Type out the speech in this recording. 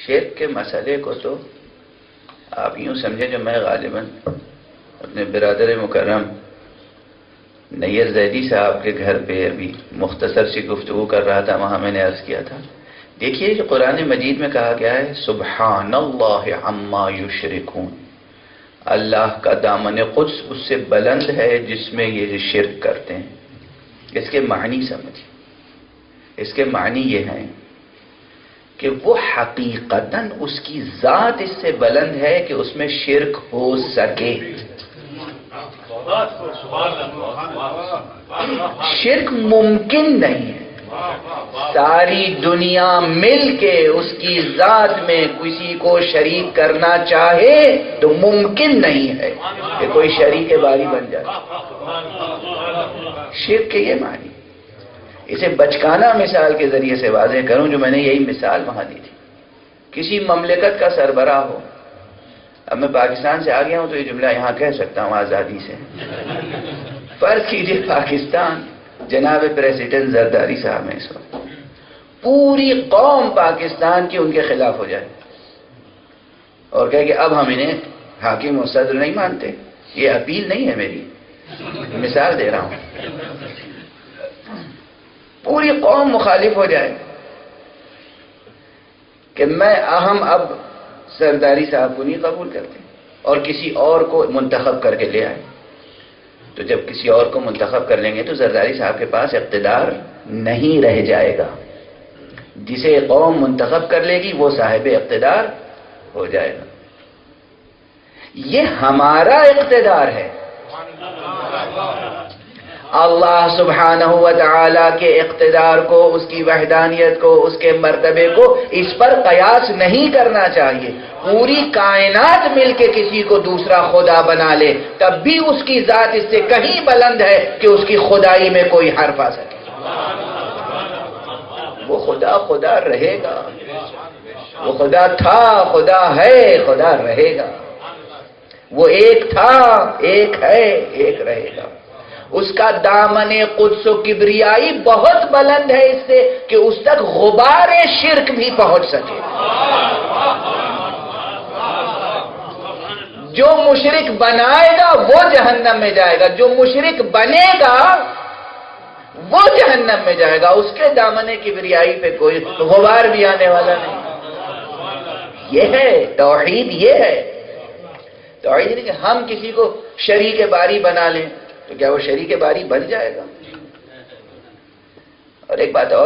شرک کے مسئلے کو تو آپ یوں سمجھیں جو میں غالباً اپنے برادر مکرم نیر زیدی صاحب کے گھر پہ ابھی مختصر سی گفتگو کر رہا تھا، وہاں میں نے عرض کیا تھا، دیکھیے جو قرآن مجید میں کہا گیا ہے سبحان اللہ عما یشرکون، اللہ کا دامن قدس اس سے بلند ہے جس میں یہ شرک کرتے ہیں. اس کے معنی سمجھیں، اس کے معنی یہ ہیں کہ وہ حقیقتاً اس کی ذات اس سے بلند ہے کہ اس میں شرک ہو سکے. شرک ممکن نہیں ہے. ساری دنیا مل کے اس کی ذات میں کسی کو شریک کرنا چاہے تو ممکن نہیں ہے کہ کوئی شریک باری بن جائے. شرک کے یہ معنی. اسے بچکانہ مثال کے ذریعے سے واضح کروں، جو میں نے یہی مثال وہاں دی تھی. کسی مملکت کا سربراہ ہو، اب میں پاکستان سے آ گیا ہوں تو یہ جملہ یہاں کہہ سکتا ہوں آزادی سے. فرض کیجئے پاکستان، جناب پریزیڈنٹ زرداری صاحب ہیں اس وقت، پوری قوم پاکستان کی ان کے خلاف ہو جائے اور کہے کہ اب ہم انہیں حاکم و صدر نہیں مانتے. یہ اپیل نہیں ہے میری، مثال دے رہا ہوں. پوری قوم مخالف ہو جائے کہ ہم اب زرداری صاحب کو نہیں قبول کرتے اور کسی اور کو منتخب کر کے لے آئے. تو جب کسی اور کو منتخب کر لیں گے تو زرداری صاحب کے پاس اقتدار نہیں رہ جائے گا. جسے قوم منتخب کر لے گی وہ صاحب اقتدار ہو جائے گا. یہ ہمارا اقتدار ہے. اللہ سبحانہ و تعالی کے اقتدار کو، اس کی وحدانیت کو، اس کے مرتبے کو اس پر قیاس نہیں کرنا چاہیے. پوری کائنات مل کے کسی کو دوسرا خدا بنا لے تب بھی اس کی ذات اس سے کہیں بلند ہے کہ اس کی خدائی میں کوئی حرف آ سکے. وہ خدا خدا رہے گا. وہ خدا تھا، خدا ہے، خدا رہے گا. وہ ایک تھا، ایک ہے، ایک رہے گا. اس کا دامن قدس و کبریائی بہت بلند ہے اس سے کہ اس تک غبار شرک بھی پہنچ سکے. جو مشرک بنائے گا وہ جہنم میں جائے گا، جو مشرک بنے گا وہ جہنم میں جائے گا. اس کے دامن کبریائی پہ کوئی غبار بھی آنے والا نہیں. یہ ہے توحید. یہ ہے توحید نہیں کہ ہم کسی کو شریک باری بنا لیں تو کیا وہ شریک باری بن جائے گا؟ اور ایک بات اور